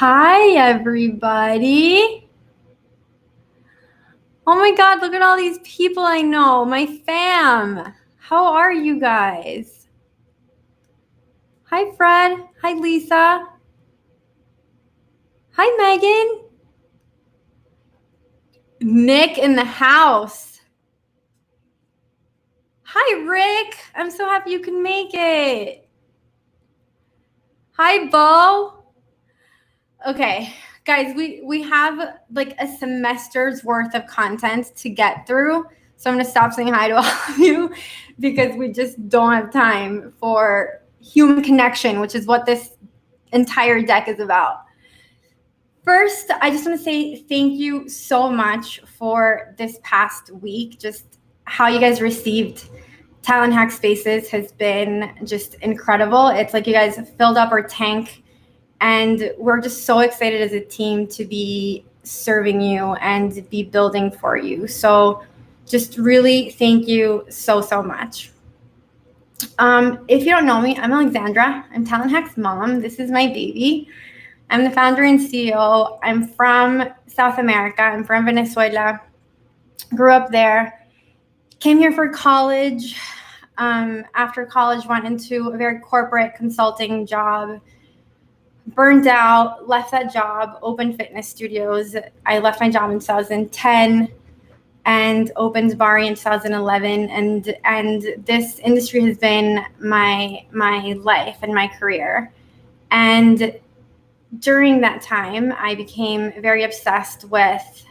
Hi, everybody. Oh my God, look at all these people I know, my fam. How are you guys? Hi, Fred. Hi, Lisa. Hi, Megan. Nick in the house. Hi, Rick. I'm so happy you can make it. Hi, Bo. Okay, guys, we have like a semester's worth of content to get through. So I'm going to stop saying hi to all of you because we just don't have time for human connection, which is what this entire deck is about. First, I just want to say thank you so much for this past week. Just how you guys received Talent Hack Spaces has been just incredible. It's like you guys filled up our tank, and we're just so excited as a team to be serving you and be building for you. So just really thank you so, so much. If you don't know me, I'm Alexandra. I'm Talent Hack's mom. This is my baby. I'm the founder and CEO. I'm from South America. I'm from Venezuela. Grew up there. Came here for college. After college, went into a very corporate consulting job. Burned out, left that job, opened fitness studios. I left my job in 2010 and opened Bari in 2011. And this industry has been my life and my career. And during that time, I became very obsessed with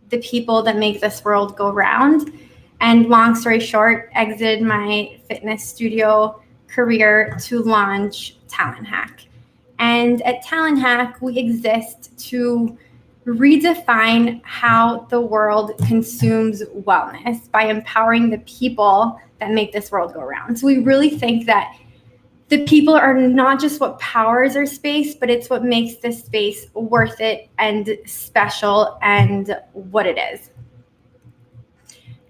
the people that make this world go round. And long story short, exited my fitness studio career to launch Talent Hack. And at Talent Hack, we exist to redefine how the world consumes wellness by empowering the people that make this world go around. So we really think that the people are not just what powers our space, but it's what makes this space worth it and special and what it is.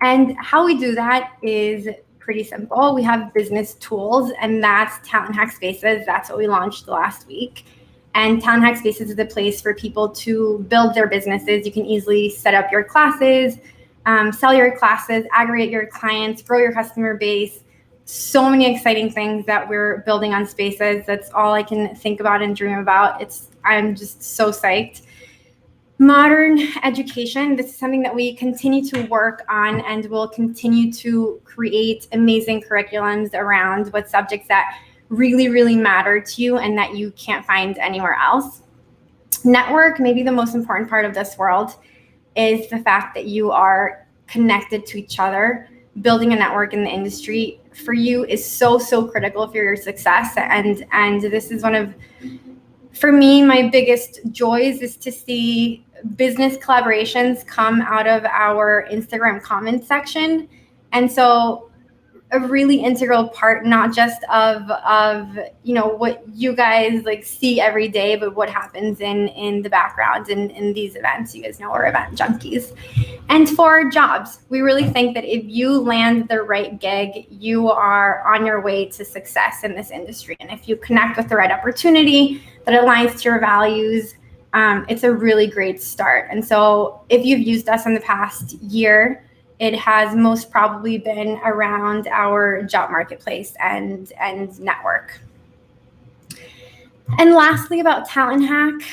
And how we do that is pretty simple. We have business tools, and that's Talent Hack Spaces. That's what we launched last week. And Talent Hack Spaces is a place for people to build their businesses. You can easily set up your classes, sell your classes, aggregate your clients, grow your customer base. So many exciting things that we're building on Spaces. That's all I can think about and dream about. I'm just so psyched. Modern education, this is something that we continue to work on, and we'll continue to create amazing curriculums around what subjects that really, really matter to you and that you can't find anywhere else. Network, maybe the most important part of this world, is the fact that you are connected to each other. Building a network in the industry for you is so, so critical for your success. And this is one of, for me, my biggest joys is to see business collaborations come out of our Instagram comment section. And so a really integral part, not just of what you guys like see every day, but what happens in the background in these events. You guys know we're event junkies. And for jobs, we really think that if you land the right gig, you are on your way to success in this industry. And if you connect with the right opportunity that aligns to your values, it's a really great start. And so if you've used us in the past year, it has most probably been around our job marketplace and network. And lastly, about Talent Hack,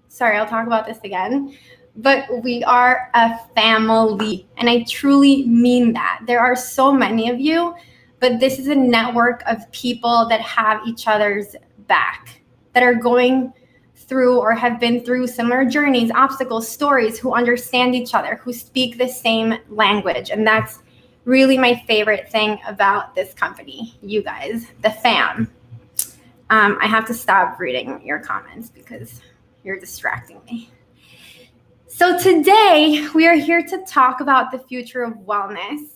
sorry, I'll talk about this again, but we are a family, and I truly mean that. There are so many of you, but this is a network of people that have each other's back, that are going through or have been through similar journeys, obstacles, stories, who understand each other, who speak the same language. And that's really my favorite thing about this company, you guys, the fam. I have to stop reading your comments because you're distracting me. So today we are here to talk about the future of wellness.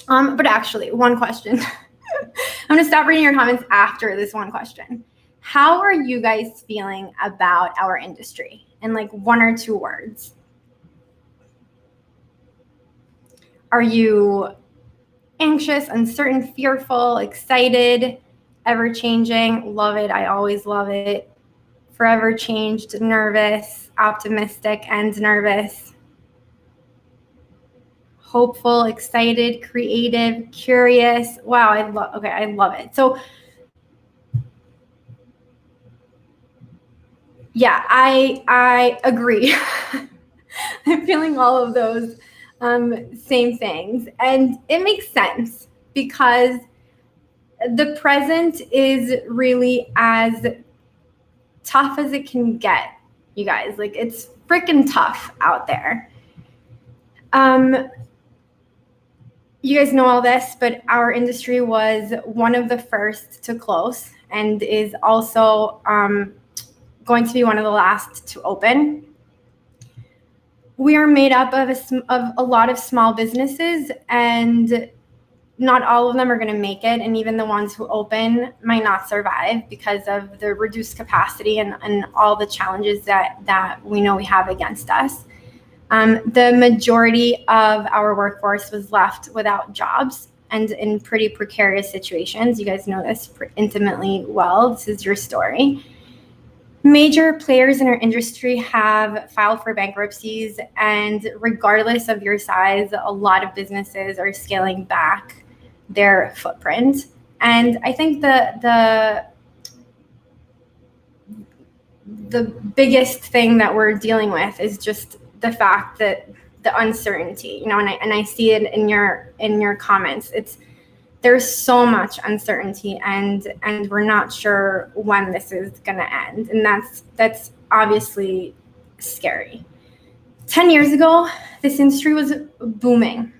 But actually, one question. I'm gonna stop reading your comments after this one question. How are you guys feeling about our industry in like one or two words? Are you anxious, uncertain, fearful, excited, ever changing? Love it. I always love it. forever changed, nervous, optimistic, and nervous. Hopeful, excited, creative, curious. Wow, I love it. So yeah, I agree. I'm feeling all of those same things. And it makes sense because the present is really as tough as it can get, you guys. Like, it's freaking tough out there. You guys know all this, but our industry was one of the first to close and is also going to be one of the last to open. We are made up of a lot of small businesses, and not all of them are going to make it. And even the ones who open might not survive because of the reduced capacity and all the challenges that we know we have against us. The majority of our workforce was left without jobs and in pretty precarious situations. You guys know this intimately well. This is your story. Major players in our industry have filed for bankruptcies, and regardless of your size, a lot of businesses are scaling back their footprint. And I think the biggest thing that we're dealing with is just the fact that the uncertainty, and I see it in your comments. There's so much uncertainty, and we're not sure when this is going to end, and that's obviously scary. 10 years ago, this industry was booming.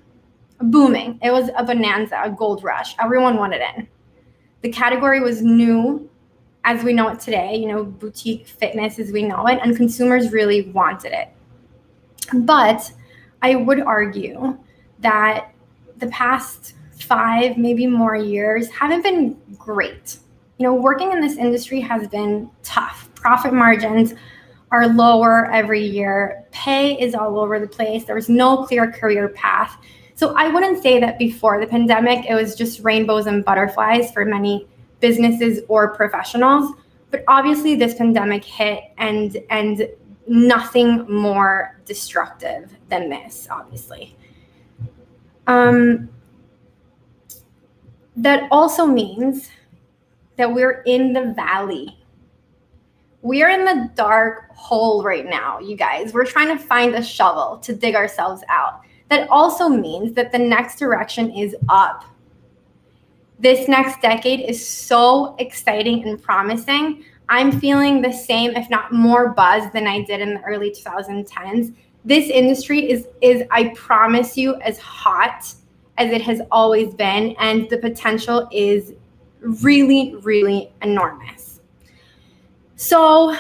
It was a bonanza, a gold rush. Everyone wanted in. The category was new as we know it today, boutique fitness as we know it, and consumers really wanted it. But I would argue that the past 5, maybe more years haven't been great. Working in this industry has been tough. Profit margins are lower every year. Pay is all over the place. There's no clear career path. So I wouldn't say that before the pandemic, it was just rainbows and butterflies for many businesses or professionals. But obviously this pandemic hit, and nothing more destructive than this, obviously. That also means that we're in the valley. We are in the dark hole right now, you guys. We're trying to find a shovel to dig ourselves out. That also means that the next direction is up. This next decade is so exciting and promising. I'm feeling the same, if not more buzz than I did in the early 2010s. This industry is I promise you, as hot as it has always been, and the potential is really, really enormous. So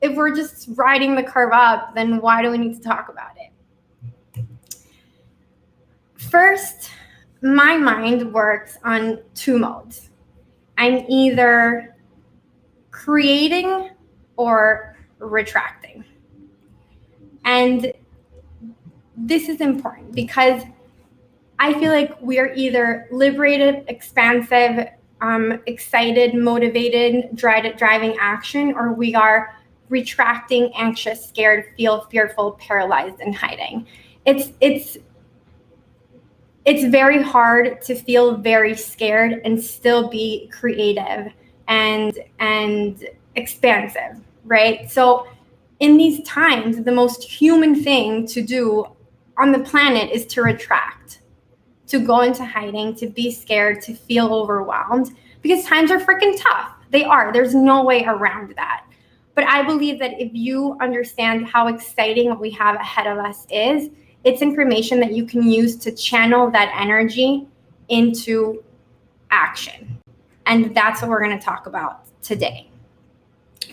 if we're just riding the curve up, then why do we need to talk about it? First, my mind works on 2 modes. I'm either creating or retracting. And this is important because I feel like we are either liberated, expansive, excited, motivated, driving action, or we are retracting, anxious, scared, fearful, paralyzed, and hiding. It's very hard to feel very scared and still be creative and expansive, right? So in these times, the most human thing to do on the planet is to retract, to go into hiding, to be scared, to feel overwhelmed, because times are freaking tough. They are. There's no way around that. But I believe that if you understand how exciting what we have ahead of us is, it's information that you can use to channel that energy into action. And that's what we're going to talk about today.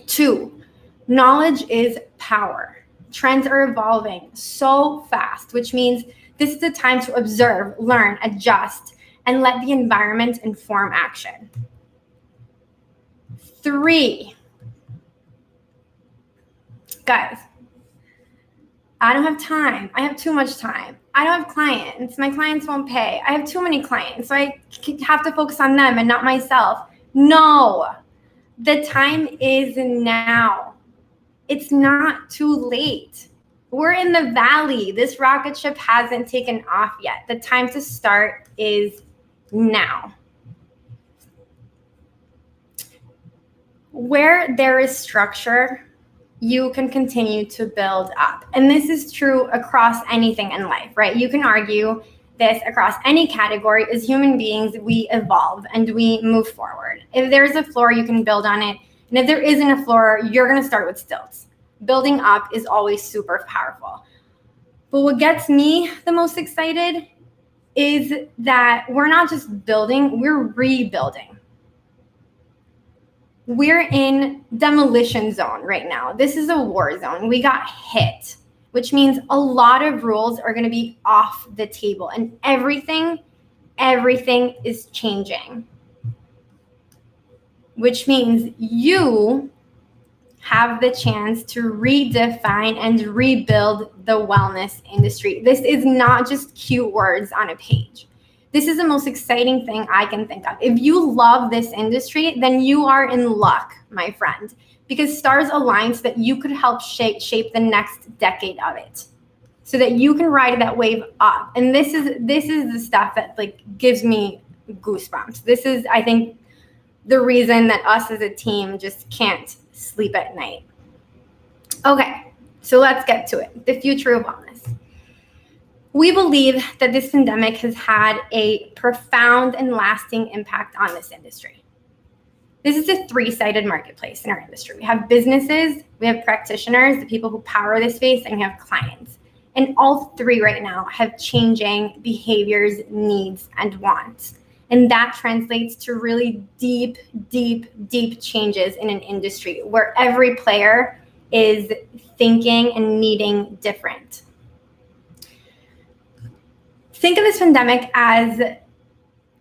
2, knowledge is power. Trends are evolving so fast, which means this is the time to observe, learn, adjust, and let the environment inform action. 3, guys, I don't have time. I have too much time. I don't have clients. My clients won't pay. I have too many clients, so I have to focus on them and not myself. No, the time is now. It's not too late. We're in the valley. This rocket ship hasn't taken off yet. The time to start is now. Where there is structure, you can continue to build up. And this is true across anything in life, right? You can argue this across any category. As human beings, we evolve and we move forward. If there's a floor, you can build on it. And if there isn't a floor, you're going to start with stilts. Building up is always super powerful. But what gets me the most excited is that we're not just building, we're rebuilding. We're in demolition zone right now. This is a war zone. We got hit, which means a lot of rules are going to be off the table, and everything is changing, which means you have the chance to redefine and rebuild the wellness industry. This is not just cute words on a page. This is the most exciting thing I can think of. If you love this industry, then you are in luck, my friend, because stars align so that you could help shape the next decade of it, so that you can ride that wave up. And this is the stuff that like gives me goosebumps. This is, I think, the reason that us as a team just can't sleep at night. Okay, so let's get to it. The future of wellness. We believe that this pandemic has had a profound and lasting impact on this industry. This is a three-sided marketplace in our industry. We have businesses, we have practitioners, the people who power this space, and we have clients. And all three right now have changing behaviors, needs, and wants. And that translates to really deep changes in an industry where every player is thinking and needing different. Think of this pandemic as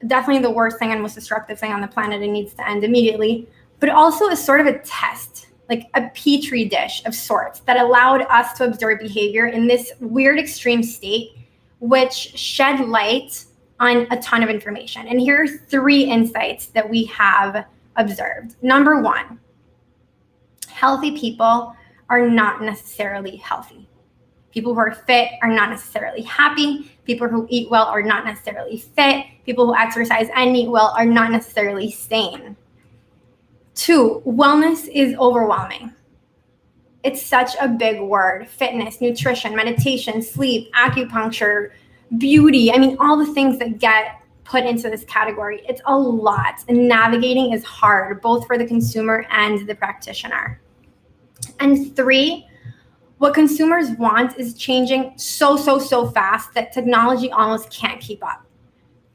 definitely the worst thing and most destructive thing on the planet. It needs to end immediately, but also as sort of a test, like a petri dish of sorts that allowed us to observe behavior in this weird extreme state, which shed light on a ton of information. And here are three insights that we have observed. Number one, healthy people are not necessarily healthy. People who are fit are not necessarily happy. People who eat well are not necessarily fit. People who exercise and eat well are not necessarily sane. Two, wellness is overwhelming. It's such a big word. Fitness, nutrition, meditation, sleep, acupuncture, beauty. I mean, all the things that get put into this category. It's a lot. And navigating is hard, both for the consumer and the practitioner. And three, what consumers want is changing so fast that technology almost can't keep up.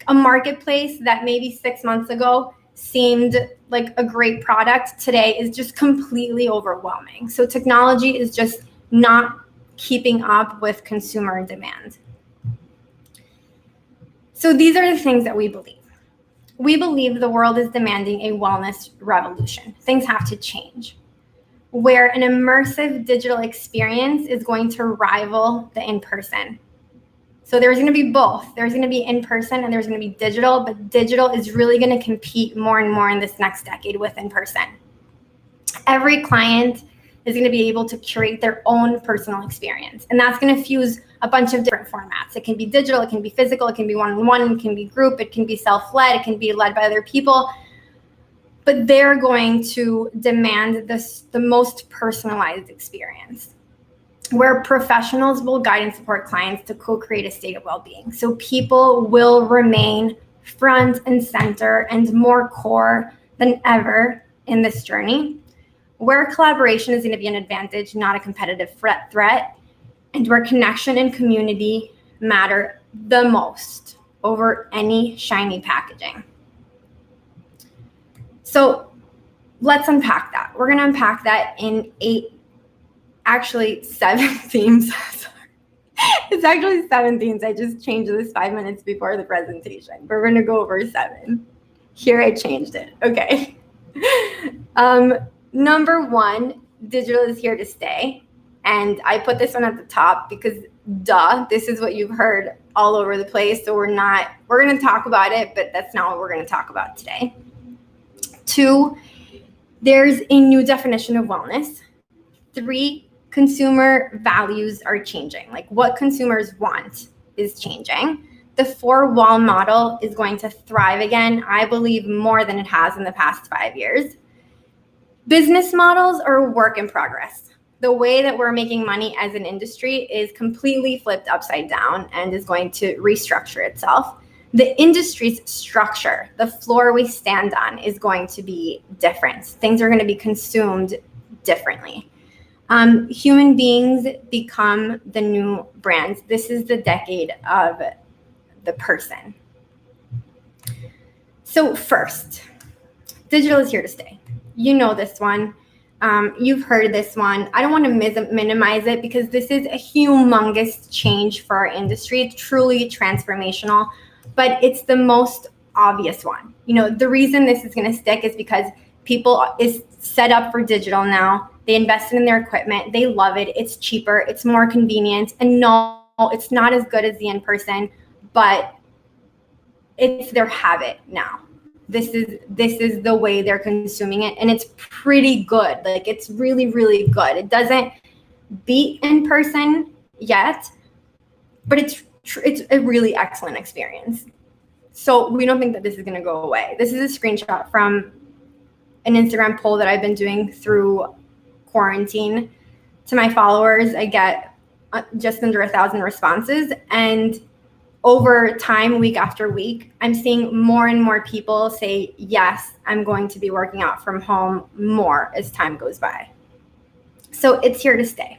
A marketplace that maybe 6 months ago seemed like a great product today is just completely overwhelming. So technology is just not keeping up with consumer demand. So these are the things that we believe. We believe the world is demanding a wellness revolution. Things have to change, where an immersive digital experience is going to rival the in-person. So there's going to be both. There's going to be in-person and there's going to be digital, but digital is really going to compete more and more in this next decade with in-person. Every client is going to be able to curate their own personal experience, and that's going to fuse a bunch of different formats. It can be digital, it can be physical, it can be one-on-one, it can be group, it can be self-led, it can be led by other people. But they're going to demand the most personalized experience, where professionals will guide and support clients to co-create a state of well-being. So people will remain front and center and more core than ever in this journey, where collaboration is going to be an advantage, not a competitive threat, and where connection and community matter the most over any shiny packaging. So let's unpack that. We're going to unpack that in seven themes. It's actually 7 themes. I just changed this 5 minutes before the presentation. We're going to go over 7. Here I changed it. Okay. Number 1, digital is here to stay. And I put this one at the top because this is what you've heard all over the place. So we're going to talk about it, but that's not what we're going to talk about today. 2, there's a new definition of wellness. 3, consumer values are changing. Like what consumers want is changing. The 4-wall model is going to thrive again, I believe, more than it has in the past 5 years. Business models are a work in progress. The way that we're making money as an industry is completely flipped upside down and is going to restructure itself. The industry's structure, the floor we stand on, is going to be different. Things are going to be consumed differently. Human beings become the new brands. This is the decade of the person. So first, digital is here to stay. You know this one. You've heard this one. I don't want to minimize it because this is a humongous change for our industry. It's truly transformational, but it's the most obvious one. You know, the reason this is going to stick is because people is set up for digital now. They invested in their equipment. They love it. It's cheaper. It's more convenient. And no, it's not as good as the in-person, but it's their habit now. This is the way they're consuming it, and it's pretty good. Like, it's really, really good. It doesn't beat in person yet, but it's a really excellent experience. So we don't think that this is going to go away. This is a screenshot from an Instagram poll that I've been doing through quarantine to my followers. I get just under 1,000 responses, and over time, week after week, I'm seeing more and more people say, yes, I'm going to be working out from home more as time goes by. So it's here to stay.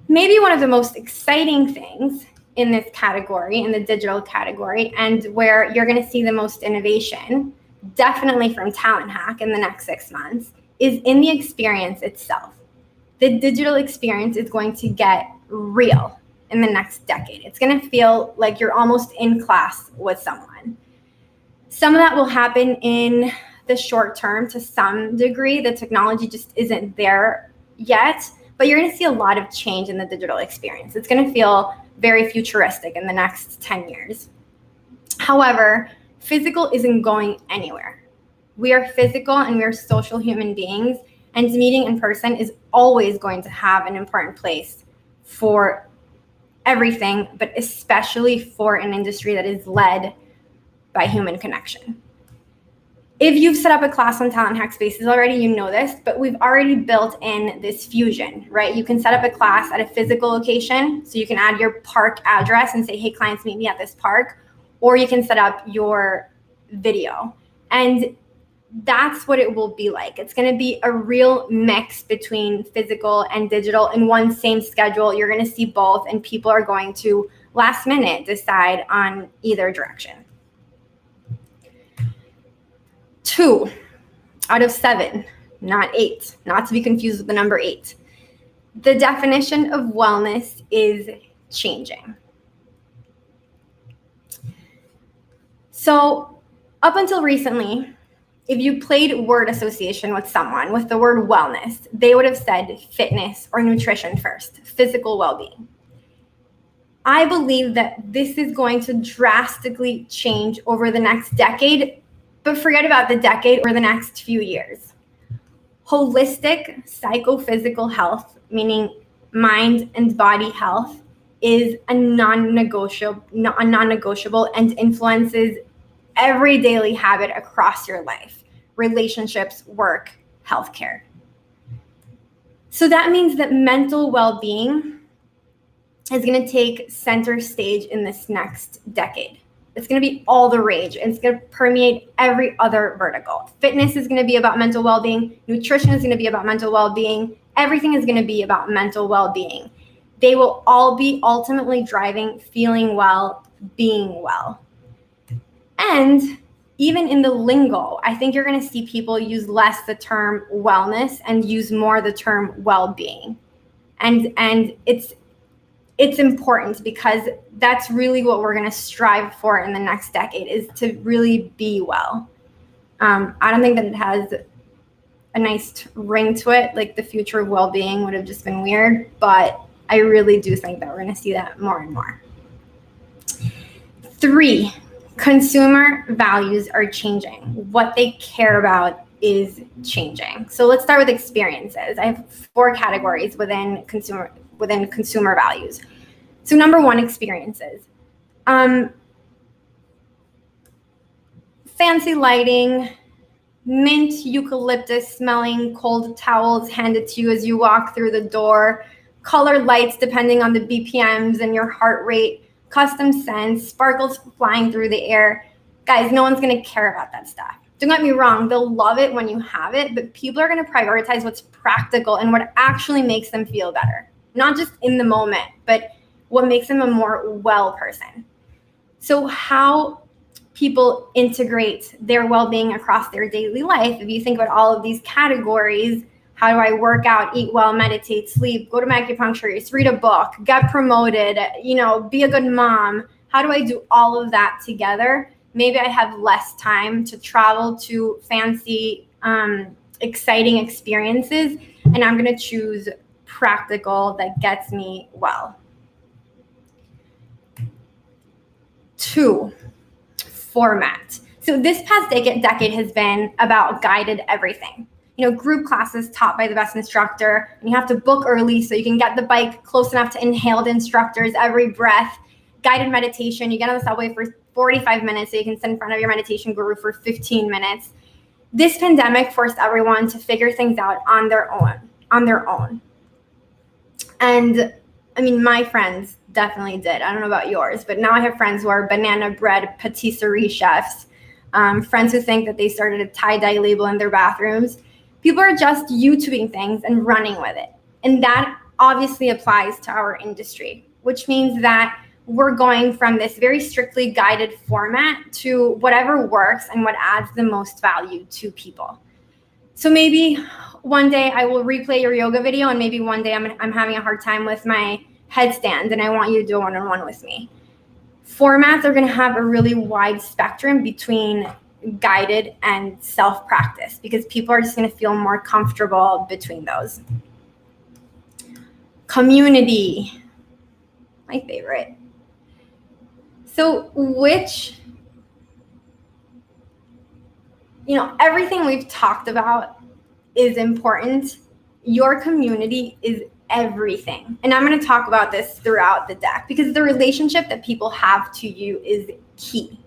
Maybe one of the most exciting things in this category, in the digital category, and where you're going to see the most innovation, definitely from Talent Hack in the next 6 months, is in the experience itself. The digital experience is going to get real in the next decade. It's going to feel like you're almost in class with someone. Some of that will happen in the short term to some degree. The technology just isn't there yet, but you're going to see a lot of change in the digital experience. It's going to feel very futuristic in the next 10 years. However, physical isn't going anywhere. We are physical and we are social human beings, and meeting in person is always going to have an important place for everything, but especially for an industry that is led by human connection. If you've set up a class on Talent Hack Spaces already, you know this, but we've already built in this fusion, right? You can set up a class at a physical location, so you can add your park address and say, hey, clients, meet me at this park, or you can set up your video. And that's what it will be like. It's going to be a real mix between physical and digital in one same schedule. You're going to see both, and people are going to last minute decide on either direction. 2 out of 7, not 8, not to be confused with the number 8. The definition of wellness is changing. So up until recently, if you played word association with someone with the word wellness, they would have said fitness or nutrition first, physical well-being. I believe that this is going to drastically change over the next decade, but forget about the decade or the next few years. Holistic psychophysical health, meaning mind and body health, is a non-negotiable and influences every daily habit across your life: relationships, work, healthcare. So that means that mental well-being is going to take center stage in this next decade. It's going to be all the rage, and it's going to permeate every other vertical. Fitness is going to be about mental well-being. Nutrition is going to be about mental well-being. Everything is going to be about mental well-being. They will all be ultimately driving feeling well, being well. And even in the lingo, I think you're going to see people use less the term wellness and use more the term well-being. And it's important because that's really what we're going to strive for in the next decade, is to really be well. I don't think that it has a nice ring to it. Like, the future of well-being would have just been weird, but I really do think that we're going to see that more and more. 3, consumer values are changing. What they care about is changing. So let's start with experiences. I have 4 categories within consumer values. So number 1, experiences. Fancy lighting, mint eucalyptus smelling cold towels handed to you as you walk through the door, colored lights depending on the BPMs and your heart rate, custom scents, sparkles flying through the air. Guys, no one's gonna care about that stuff. Don't get me wrong, they'll love it when you have it, but people are gonna prioritize what's practical and what actually makes them feel better. Not just in the moment, but what makes them a more well person. So how people integrate their well-being across their daily life, if you think about all of these categories, how do I work out, eat well, meditate, sleep, go to my acupuncturist, read a book, get promoted, be a good mom. How do I do all of that together? Maybe I have less time to travel to fancy, exciting experiences, and I'm going to choose practical that gets me well. 2, format. So this past decade has been about guided everything. Group classes taught by the best instructor, and you have to book early so you can get the bike close enough to inhale the instructor's every breath. Guided meditation, you get on the subway for 45 minutes so you can sit in front of your meditation guru for 15 minutes. This pandemic forced everyone to figure things out on their own. And I mean, my friends definitely did. I don't know about yours, but now I have friends who are banana bread patisserie chefs, friends who think that they started a tie-dye label in their bathrooms. People are just YouTubing things and running with it. And that obviously applies to our industry, which means that we're going from this very strictly guided format to whatever works and what adds the most value to people. So maybe one day I will replay your yoga video, and maybe one day I'm having a hard time with my headstand and I want you to do a one-on-one with me. Formats are going to have a really wide spectrum between guided and self-practice because people are just going to feel more comfortable between those. Community, my favorite. So everything we've talked about is important. Your community is everything. And I'm going to talk about this throughout the deck because the relationship that people have to you is key.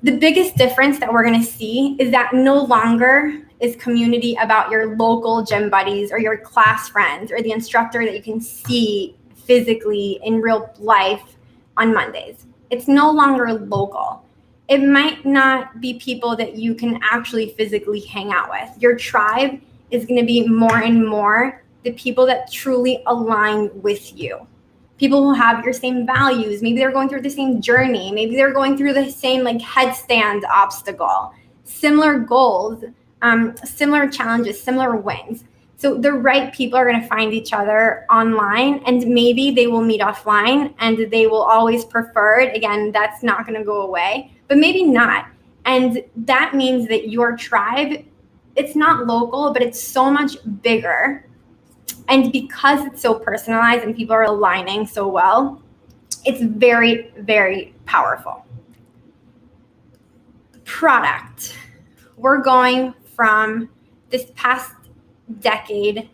The biggest difference that we're going to see is that no longer is community about your local gym buddies or your class friends or the instructor that you can see physically in real life on Mondays. It's no longer local. It might not be people that you can actually physically hang out with. Your tribe is going to be more and more the people that truly align with you. People who have your same values. Maybe they're going through the same journey. Maybe they're going through the same headstand obstacle. Similar goals, similar challenges, similar wins. So the right people are going to find each other online, and maybe they will meet offline and they will always prefer it. Again, that's not going to go away, but maybe not. And that means that your tribe, it's not local, but it's so much bigger. And because it's so personalized and people are aligning so well, it's very, very powerful. Product. We're going from this past decade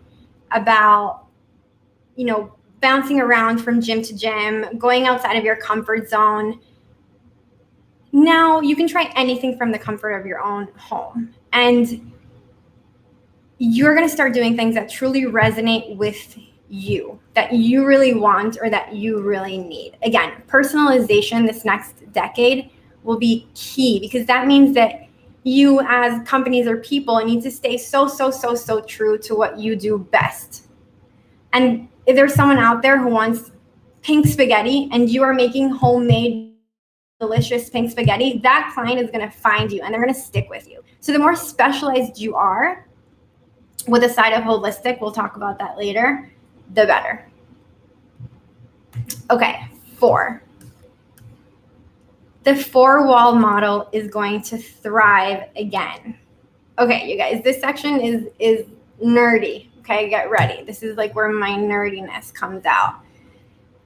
about, bouncing around from gym to gym, going outside of your comfort zone. Now you can try anything from the comfort of your own home. And you're going to start doing things that truly resonate with you, that you really want or that you really need. Again, personalization this next decade will be key because that means that you as companies or people need to stay so true to what you do best. And if there's someone out there who wants pink spaghetti and you are making homemade delicious pink spaghetti, that client is going to find you and they're going to stick with you. So the more specialized you are, with a side of holistic, we'll talk about that later, the better. Okay, 4. The 4-wall model is going to thrive again. Okay, you guys, this section is nerdy. Okay, get ready. This is where my nerdiness comes out.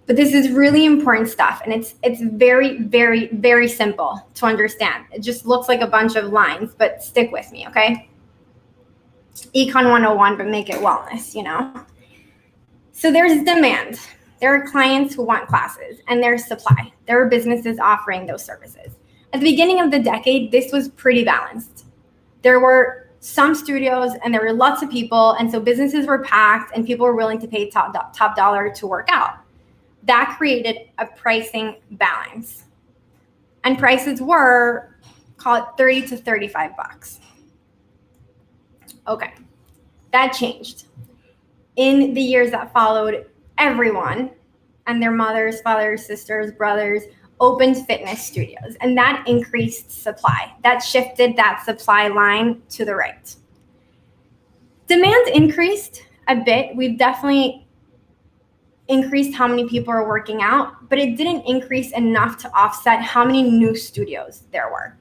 But this is really important stuff, and it's very, very, very simple to understand. It just looks like a bunch of lines, but stick with me, okay? Econ 101, but make it wellness, you know? So there's demand. There are clients who want classes, and there's supply. There are businesses offering those services. At the beginning of the decade, this was pretty balanced. There were some studios and there were lots of people, and so businesses were packed and people were willing to pay top dollar to work out. That created a pricing balance. And prices were, call it 30 to 35 bucks. Okay, that changed. In the years that followed, everyone and their mothers, fathers, sisters, brothers opened fitness studios, and that increased supply. That shifted that supply line to the right. Demand increased a bit. We've definitely increased how many people are working out, but it didn't increase enough to offset how many new studios there were.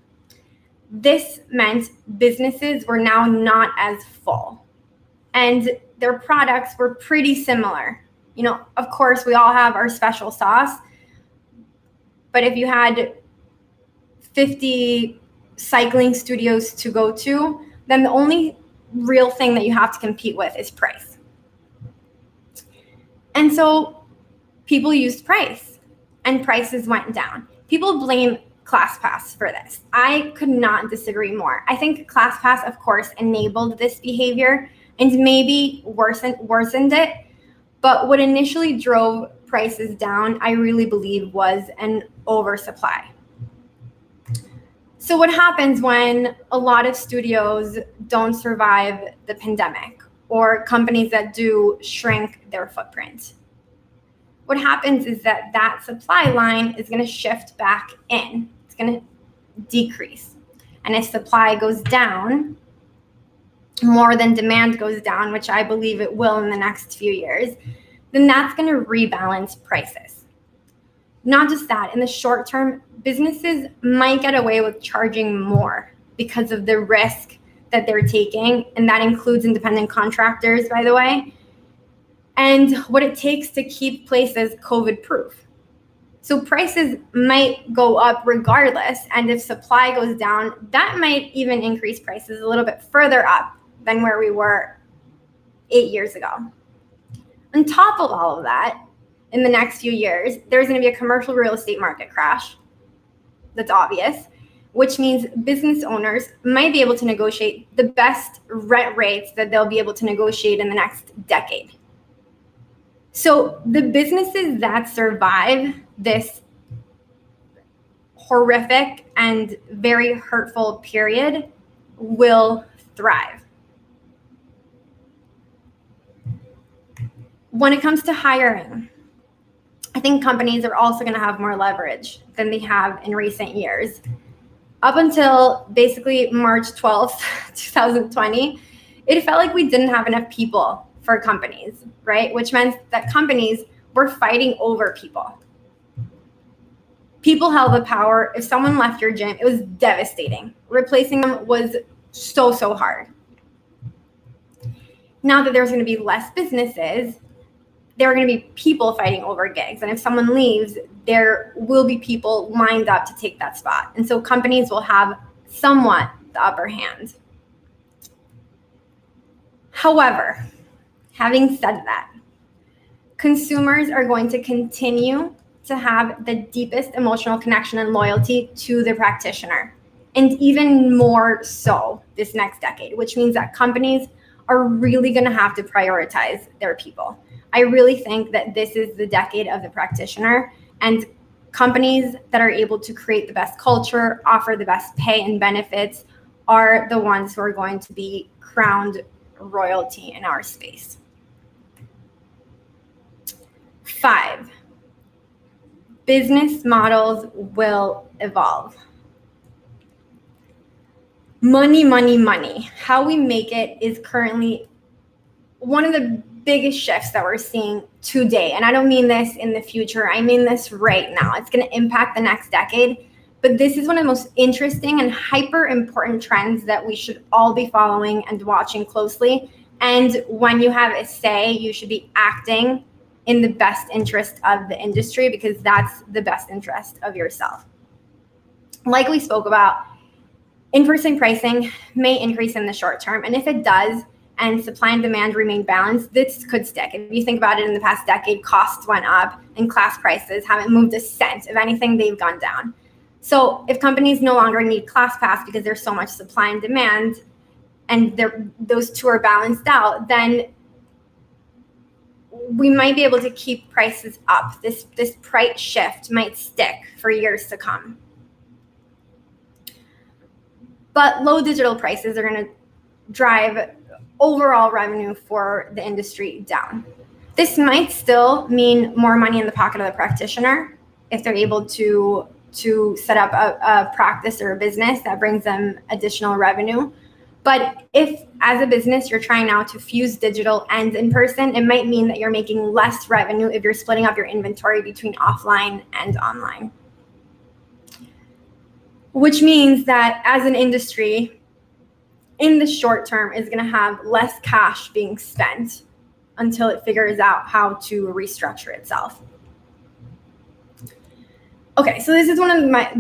This meant businesses were now not as full, and their products were pretty similar. You know, of course, we all have our special sauce, but if you had 50 cycling studios to go to, then the only real thing that you have to compete with is price. And so people used price, and prices went down. People blame ClassPass for this. I could not disagree more. I think ClassPass, of course, enabled this behavior and maybe worsened it. But what initially drove prices down, I really believe, was an oversupply. So what happens when a lot of studios don't survive the pandemic, or companies that do shrink their footprint? What happens is that supply line is going to shift back in. It's going to decrease. And if supply goes down more than demand goes down, which I believe it will in the next few years, then that's going to rebalance prices. Not just that, in the short term, businesses might get away with charging more because of the risk that they're taking, and that includes independent contractors, by the way, and what it takes to keep places COVID-proof. So prices might go up regardless, and if supply goes down, that might even increase prices a little bit further up than where we were 8 years ago. On top of all of that, in the next few years, there's going to be a commercial real estate market crash. That's obvious, which means business owners might be able to negotiate the best rent rates that they'll be able to negotiate in the next decade. So the businesses that survive this horrific and very hurtful period will thrive. When it comes to hiring, I think companies are also going to have more leverage than they have in recent years. Up until basically March 12th, 2020, it felt like we didn't have enough people for companies, right? Which meant that companies were fighting over people. People held the power. If someone left your gym, it was devastating. Replacing them was so hard. Now that there's going to be less businesses, there are going to be people fighting over gigs. And if someone leaves, there will be people lined up to take that spot. And so companies will have somewhat the upper hand. However, having said that, consumers are going to continue to have the deepest emotional connection and loyalty to the practitioner, and even more so this next decade, which means that companies are really going to have to prioritize their people. I really think that this is the decade of the practitioner, and companies that are able to create the best culture, offer the best pay and benefits are the ones who are going to be crowned royalty in our space. 5, business models will evolve. Money, money, money. How we make it is currently one of the biggest shifts that we're seeing today. And I don't mean this in the future. I mean this right now. It's going to impact the next decade. But this is one of the most interesting and hyper important trends that we should all be following and watching closely. And when you have a say, you should be acting in the best interest of the industry, because that's the best interest of yourself. Like we spoke about, in-person pricing may increase in the short term. And if it does, and supply and demand remain balanced, this could stick. If you think about it, in the past decade, costs went up and class prices haven't moved a cent. If anything, they've gone down. So if companies no longer need ClassPass because there's so much supply and demand, and those two are balanced out, then we might be able to keep prices up. This price shift might stick for years to come. But low digital prices are going to drive overall revenue for the industry down. This might still mean more money in the pocket of the practitioner if they're able to set up a practice or a business that brings them additional revenue. But if, as a business, you're trying now to fuse digital and in person, it might mean that you're making less revenue if you're splitting up your inventory between offline and online. Which means that as an industry, in the short term, is going to have less cash being spent until it figures out how to restructure itself. Okay, so this is one of my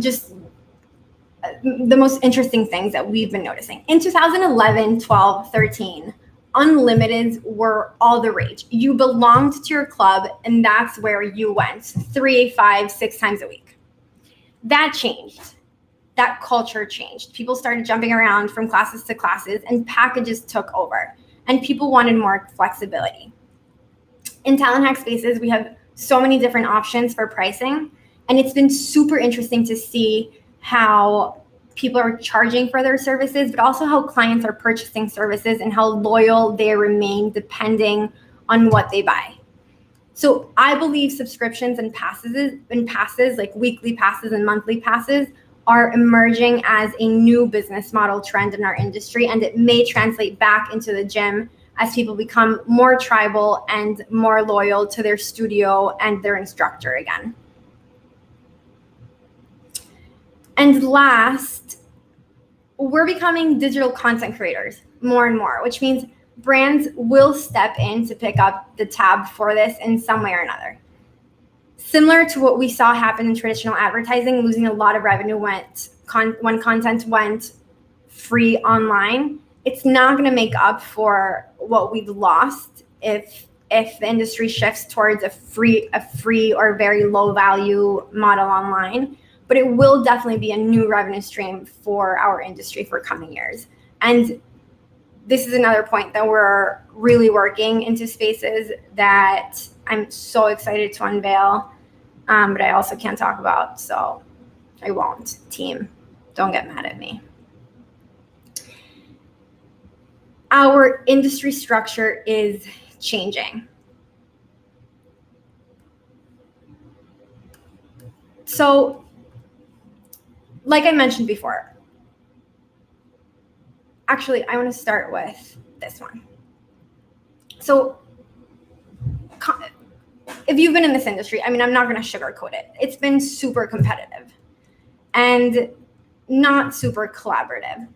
the most interesting things that we've been noticing. In 2011, 12, 13, unlimiteds were all the rage. You belonged to your club, and that's where you went 3, 5, 6 times a week. That changed. That culture changed. People started jumping around from classes to classes, and packages took over, and people wanted more flexibility. In Talent Hack Spaces, we have so many different options for pricing, and it's been super interesting to see how people are charging for their services, but also how clients are purchasing services and how loyal they remain depending on what they buy. So I believe subscriptions and passes like weekly passes and monthly passes are emerging as a new business model trend in our industry, and it may translate back into the gym as people become more tribal and more loyal to their studio and their instructor again. And last, we're becoming digital content creators more and more, which means brands will step in to pick up the tab for this in some way or another. Similar to what we saw happen in traditional advertising, losing a lot of revenue when content went free online. It's not going to make up for what we've lost if the industry shifts towards a free or very low value model online. But it will definitely be a new revenue stream for our industry for coming years. And this is another point that we're really working into spaces that I'm so excited to unveil, but I also can't talk about, so I won't. Team, don't get mad at me. Our industry structure is changing. So, like I mentioned before, actually, I want to start with this one. So, if you've been in this industry, I mean, I'm not going to sugarcoat it. It's been super competitive and not super collaborative.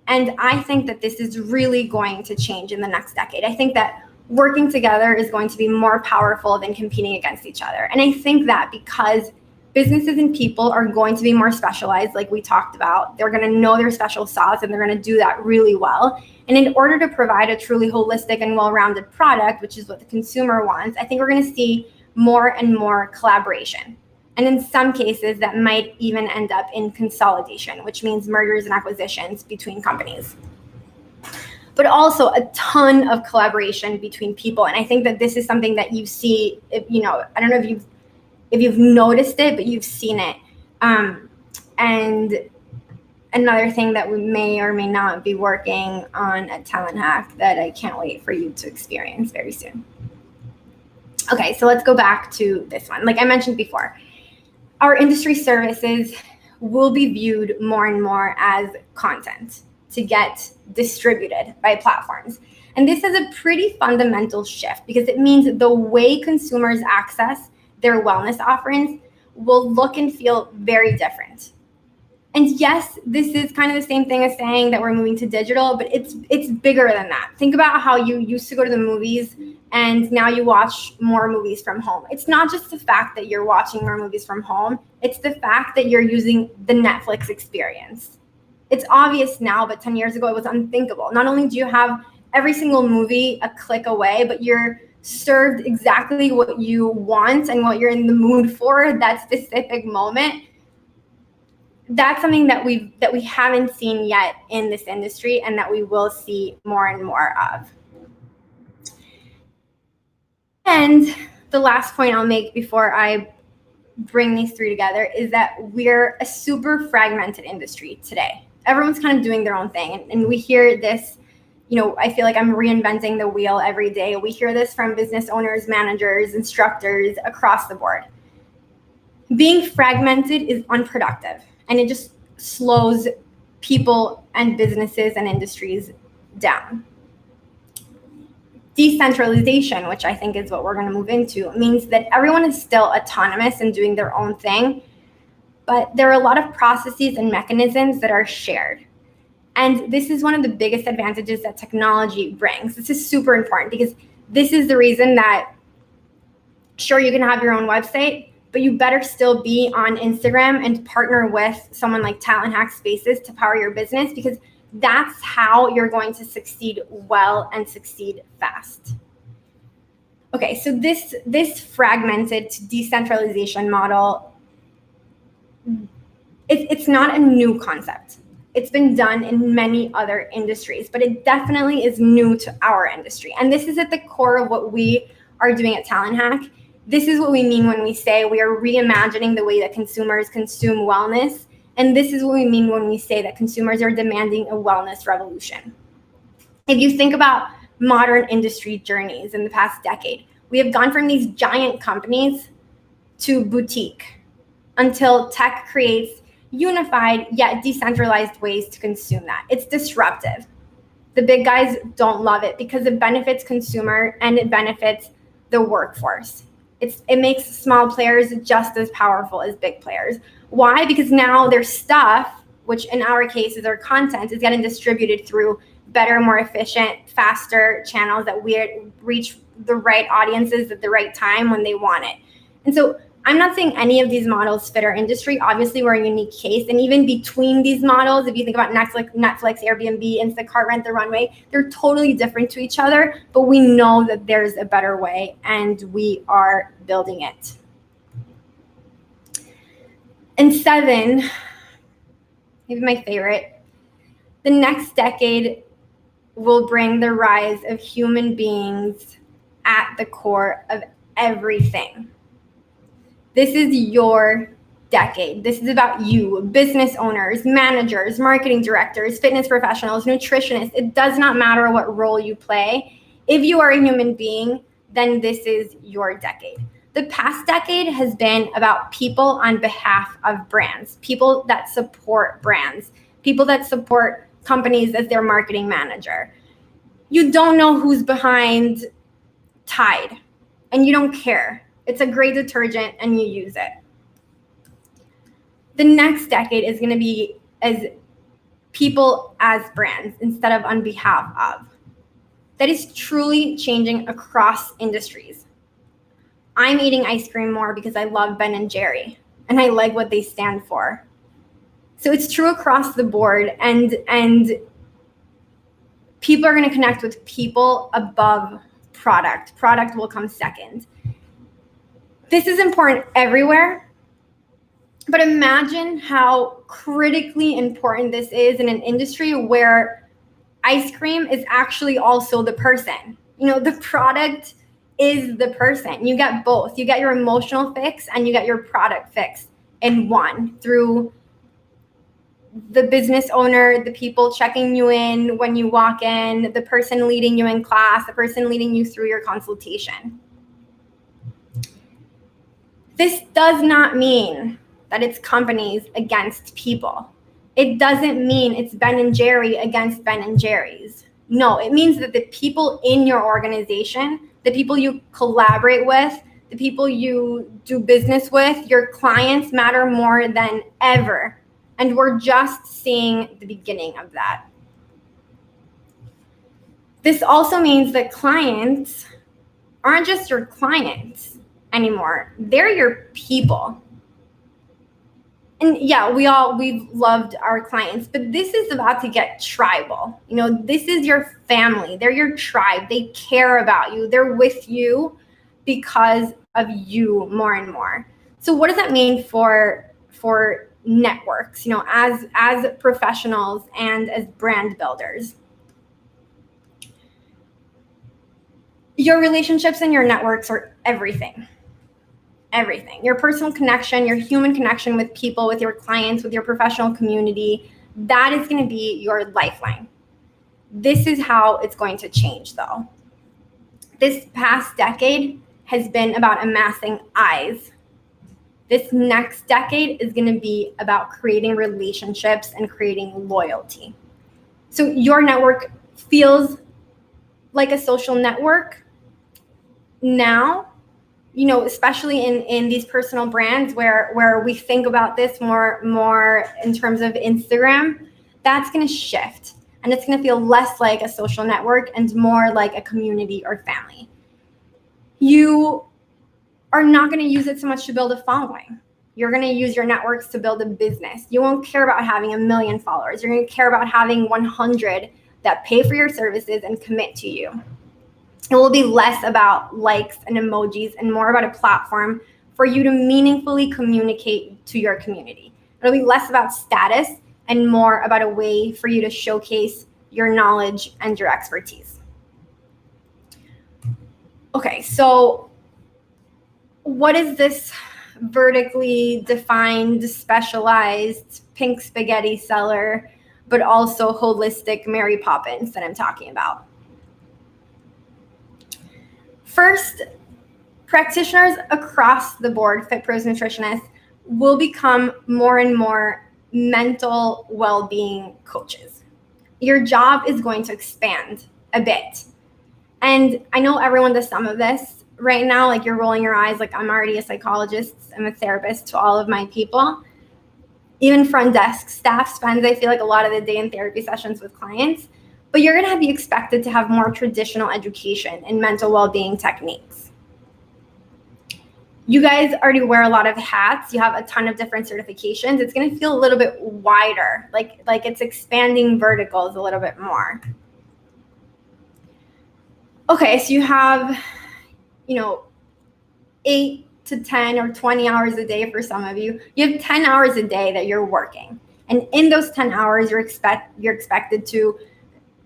And I think that this is really going to change in the next decade. I think that working together is going to be more powerful than competing against each other. And I think that because businesses and people are going to be more specialized, like we talked about. They're going to know their special sauce, and they're going to do that really well. And in order to provide a truly holistic and well-rounded product, which is what the consumer wants, I think we're going to see more and more collaboration. And in some cases, that might even end up in consolidation, which means mergers and acquisitions between companies. But also a ton of collaboration between people. And I think that this is something that you see, I don't know if you've noticed it, but you've seen it. And another thing that we may or may not be working on at Talent Hack that I can't wait for you to experience very soon. Okay, so let's go back to this one. Like I mentioned before, our industry services will be viewed more and more as content to get distributed by platforms. And this is a pretty fundamental shift because it means the way consumers access their wellness offerings will look and feel very different. And yes, this is kind of the same thing as saying that we're moving to digital, but it's bigger than that. Think about how you used to go to the movies and now you watch more movies from home. It's not just the fact that you're watching more movies from home, it's the fact that you're using the Netflix experience. It's obvious now, but 10 years ago it was unthinkable. Not only do you have every single movie a click away, but you're served exactly what you want and what you're in the mood for at that specific moment. That's something that we haven't seen yet in this industry, and that we will see more and more of. And the last point I'll make before I bring these three together is that we're a super fragmented industry today. Everyone's kind of doing their own thing. And we hear this, I feel like I'm reinventing the wheel every day. We hear this from business owners, managers, instructors across the board. Being fragmented is unproductive, and it just slows people and businesses and industries down. Decentralization, which I think is what we're going to move into, means that everyone is still autonomous and doing their own thing, but there are a lot of processes and mechanisms that are shared. And this is one of the biggest advantages that technology brings. This is super important because this is the reason that, sure, you can have your own website, but you better still be on Instagram and partner with someone like Talent Hack Spaces to power your business, because that's how you're going to succeed well and succeed fast. Okay, so this fragmented decentralization model, it's not a new concept. It's been done in many other industries, but it definitely is new to our industry. And this is at the core of what we are doing at Talent Hack. This is what we mean when we say we are reimagining the way that consumers consume wellness. And this is what we mean when we say that consumers are demanding a wellness revolution. If you think about modern industry journeys in the past decade, we have gone from these giant companies to boutique until tech creates unified yet decentralized ways to consume that. It's disruptive. The big guys don't love it because it benefits consumer and it benefits the workforce. It makes small players just as powerful as big players. Why? Because now their stuff, which in our case is our content, is getting distributed through better, more efficient, faster channels that we reach the right audiences at the right time when they want it. And so I'm not saying any of these models fit our industry. Obviously, we're a unique case. And even between these models, if you think about Netflix, Airbnb, Instacart, Rent the Runway, they're totally different to each other. But we know that there's a better way, and we are building it. And 7, maybe my favorite, the next decade will bring the rise of human beings at the core of everything. This is your decade. This is about you, business owners, managers, marketing directors, fitness professionals, nutritionists. It does not matter what role you play. If you are a human being, then this is your decade. The past decade has been about people on behalf of brands, people that support brands, people that support companies as their marketing manager. You don't know who's behind Tide, and you don't care. It's a great detergent and you use it. The next decade is going to be as people as brands instead of on behalf of. That is truly changing across industries. I'm eating ice cream more because I love Ben and Jerry and I like what they stand for. So it's true across the board, and people are going to connect with people above product. Product will come second. This is important everywhere, but imagine how critically important this is in an industry where ice cream is actually also the person. The product is the person. You get both. You get your emotional fix and you get your product fix in one, through the business owner, the people checking you in when you walk in, the person leading you in class, the person leading you through your consultation. This does not mean that it's companies against people. It doesn't mean it's Ben and Jerry against Ben and Jerry's. No, it means that the people in your organization, the people you collaborate with, the people you do business with, your clients matter more than ever. And we're just seeing the beginning of that. This also means that clients aren't just your clients anymore. They're your people. And yeah, we've loved our clients, but this is about to get tribal. You know, this is your family. They're your tribe. They care about you. They're with you because of you more and more. So what does that mean for networks, you know, as professionals and as brand builders? Your relationships and your networks are everything. Everything. Your personal connection, your human connection with people, with your clients, with your professional community, that is going to be your lifeline. This is how it's going to change, though. This past decade has been about amassing eyes. This next decade is going to be about creating relationships and creating loyalty. So your network feels like a social network now, you know, especially in these personal brands where we think about this more in terms of Instagram. That's going to shift, and it's going to feel less like a social network and more like a community or family. You are not going to use it so much to build a following. You're going to use your networks to build a business. You won't care about having 1 million followers. You're going to care about having 100 that pay for your services and commit to you. It will be less about likes and emojis and more about a platform for you to meaningfully communicate to your community. It'll be less about status and more about a way for you to showcase your knowledge and your expertise. Okay, so what is this vertically defined, specialized pink spaghetti seller, but also holistic Mary Poppins that I'm talking about? First, practitioners across the board, fit pros, nutritionists, will become more and more mental well-being coaches. Your job is going to expand a bit. And I know everyone does some of this right now, like you're rolling your eyes, like I'm already a psychologist, I'm a therapist to all of my people. Even front desk staff spends, I feel like, a lot of the day in therapy sessions with clients. But you're going to be expected to have more traditional education in mental well-being techniques. You guys already wear a lot of hats. You have a ton of different certifications. It's going to feel a little bit wider, like it's expanding verticals a little bit more. Okay, so you have, 8 to 10 or 20 hours a day for some of you. You have 10 hours a day that you're working. And in those 10 hours, you're expected to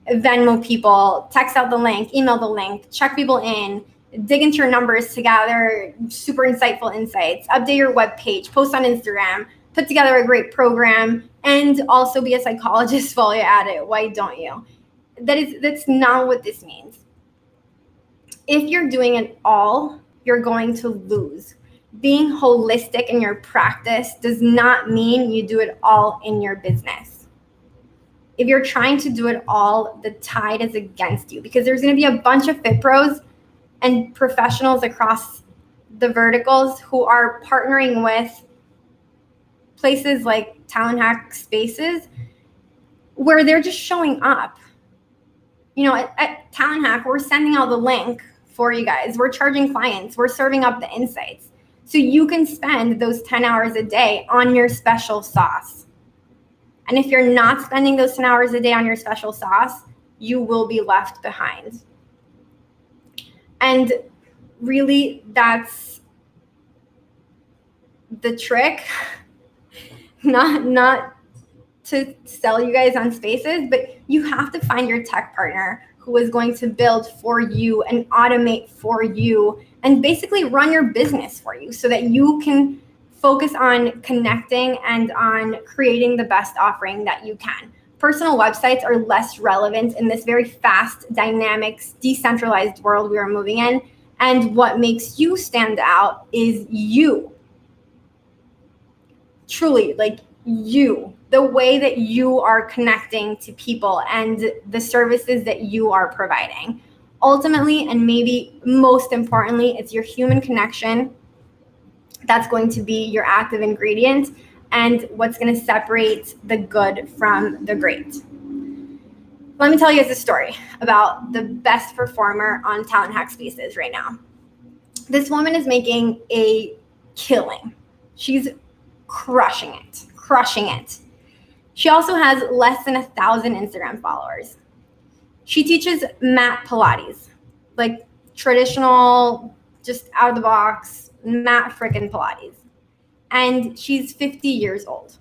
Venmo people, text out the link, email the link, check people in, dig into your numbers to gather super insightful insights, update your webpage, post on Instagram, put together a great program, and also be a psychologist while you're at it. Why don't you? That's not what this means. If you're doing it all, you're going to lose. Being holistic in your practice does not mean you do it all in your business. If you're trying to do it all, the tide is against you because there's going to be a bunch of fit pros and professionals across the verticals who are partnering with places like Talent Hack Spaces where they're just showing up. At Talent Hack, we're sending out the link for you guys. We're charging clients. We're serving up the insights. So you can spend those 10 hours a day on your special sauce. And if you're not spending those 10 hours a day on your special sauce, you will be left behind. And really, that's the trick. Not to sell you guys on Spaces, but you have to find your tech partner who is going to build for you and automate for you and basically run your business for you so that you can focus on connecting and on creating the best offering that you can. Personal websites are less relevant in this very fast, dynamic, decentralized world we are moving in. And what makes you stand out is you. Truly, like you. The way that you are connecting to people and the services that you are providing. Ultimately, and maybe most importantly, it's your human connection that's going to be your active ingredient and what's going to separate the good from the great. Let me tell you guys a story about the best performer on Talent Hack Spaces right now. This woman is making a killing. She's crushing it, crushing it. She also has less than 1,000 Instagram followers. She teaches mat Pilates, like traditional, just out of the box, mat frickin' Pilates. And she's 50 years old.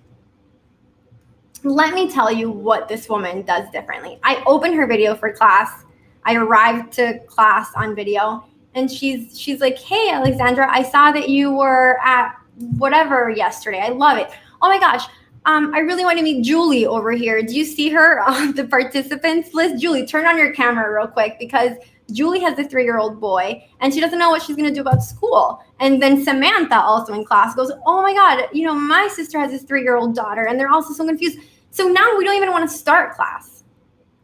Let me tell you what this woman does differently. I opened her video for class. I arrived to class on video, and she's like, hey, Alexandra, I saw that you were at whatever yesterday. I love it. Oh my gosh. I really want to meet Julie over here. Do you see her on the participants list? Julie, turn on your camera real quick, because Julie has a 3-year-old boy and she doesn't know what she's going to do about school. And then Samantha, also in class, goes, oh my God, my sister has this 3-year-old daughter, and they're also so confused. So now we don't even want to start class.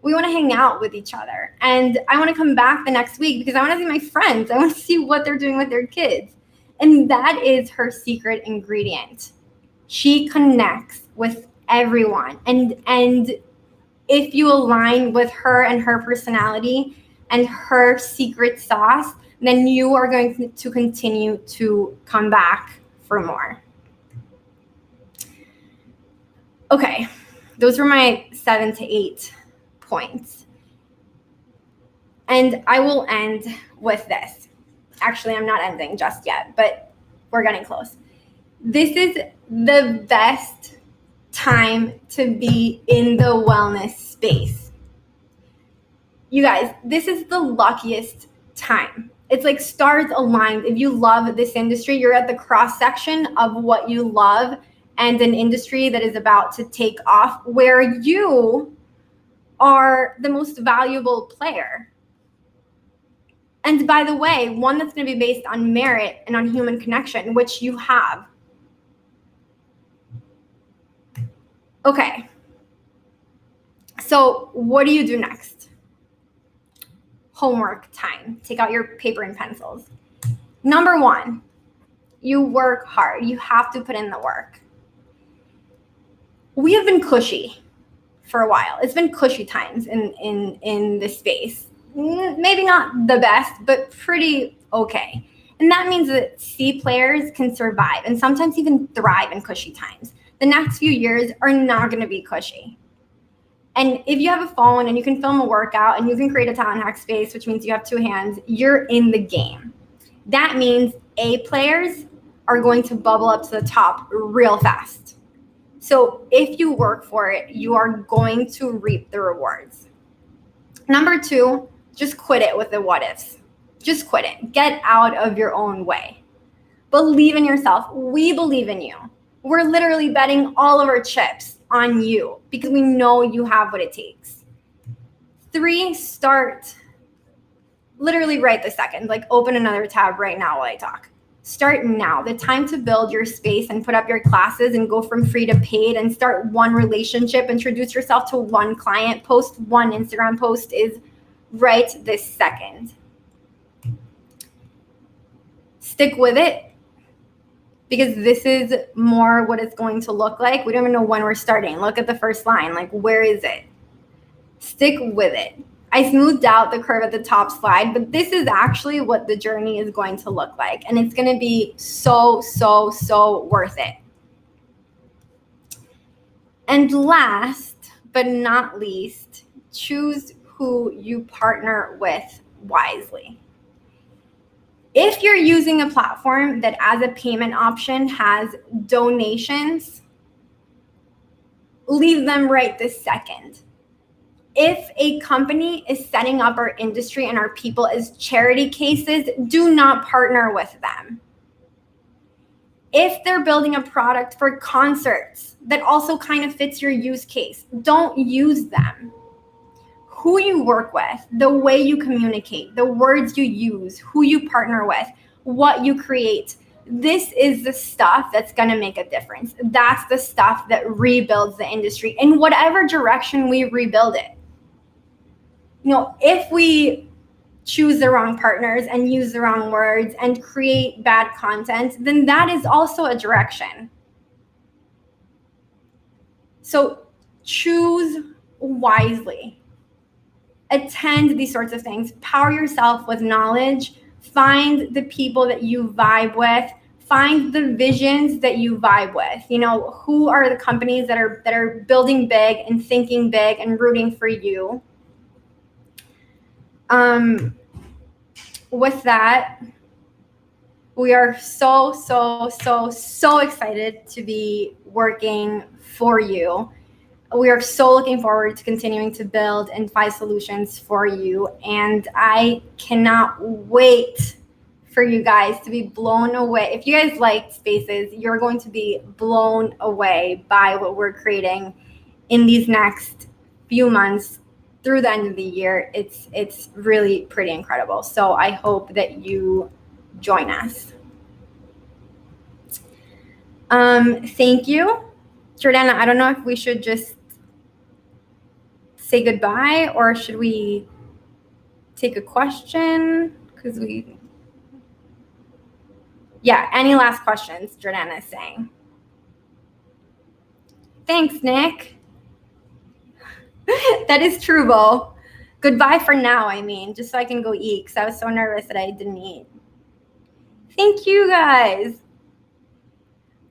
We want to hang out with each other. And I want to come back the next week because I want to see my friends. I want to see what they're doing with their kids. And that is her secret ingredient. She connects with everyone. And if you align with her and her personality and her secret sauce, then you are going to continue to come back for more. Okay, those were my 7 to 8 points. And I will end with this. Actually, I'm not ending just yet, but we're getting close. This is the best time to be in the wellness space. You guys, this is the luckiest time. It's like stars aligned. If you love this industry, you're at the cross section of what you love and an industry that is about to take off, where you are the most valuable player. And by the way, one that's going to be based on merit and on human connection, which you have. Okay. So what do you do next? Homework time. Take out your paper and pencils. Number 1, you work hard. You have to put in the work. We have been cushy for a while. It's been cushy times in this space. Maybe not the best, but pretty okay. And that means that C players can survive and sometimes even thrive in cushy times. The next few years are not going to be cushy. And if you have a phone and you can film a workout and you can create a talent hack space, which means you have 2 hands, you're in the game. That means A players are going to bubble up to the top real fast. So if you work for it, you are going to reap the rewards. Number 2, just quit it with the what ifs. Just quit it. Get out of your own way. Believe in yourself. We believe in you. We're literally betting all of our chips on you because we know you have what it takes. 3, start literally right this second. Like open another tab right now while I talk. Start now. The time to build your space and put up your classes and go from free to paid and start one relationship, introduce yourself to one client, post one Instagram post is right this second. Stick with it, because this is more what it's going to look like. We don't even know when we're starting. Look at the first line. Like, where is it? Stick with it. I smoothed out the curve at the top slide, but this is actually what the journey is going to look like. And it's going to be so, so, so worth it. And last but not least, choose who you partner with wisely. If you're using a platform that as a payment option has donations, leave them right this second. If a company is setting up our industry and our people as charity cases, do not partner with them. If they're building a product for concerts that also kind of fits your use case, don't use them. Who you work with, the way you communicate, the words you use, who you partner with, what you create. This is the stuff that's going to make a difference. That's the stuff that rebuilds the industry in whatever direction we rebuild it. If we choose the wrong partners and use the wrong words and create bad content, then that is also a direction. So choose wisely. Attend these sorts of things. Power yourself with knowledge. Find the people that you vibe with. Find the visions that you vibe with. You know, who are the companies that are building big and thinking big and rooting for you? With that, we are so excited to be working for you. We are so looking forward to continuing to build and find solutions for you. And I cannot wait for you guys to be blown away. If you guys like spaces, you're going to be blown away by what we're creating in these next few months through the end of the year. It's really pretty incredible. So I hope that you join us. Thank you. Jordana, I don't know if we should just say goodbye or should we take a question? Because yeah, any last questions, Jordana is saying. Thanks, Nick. That is true, Bo. Goodbye for now, I mean, just so I can go eat because I was so nervous that I didn't eat. Thank you, guys.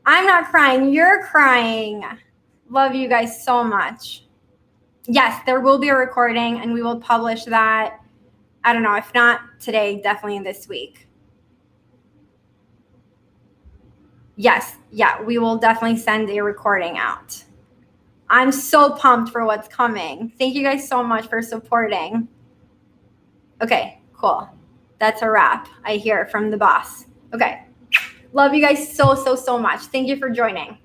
I'm not crying. You're crying. Love you guys so much. Yes, there will be a recording, and we will publish that. I don't know, if not today, definitely this week. Yes, yeah, we will definitely send a recording out. I'm so pumped for what's coming. Thank you guys so much for supporting. Okay, cool. That's a wrap. I hear from the boss. Okay. Love you guys so much. Thank you for joining.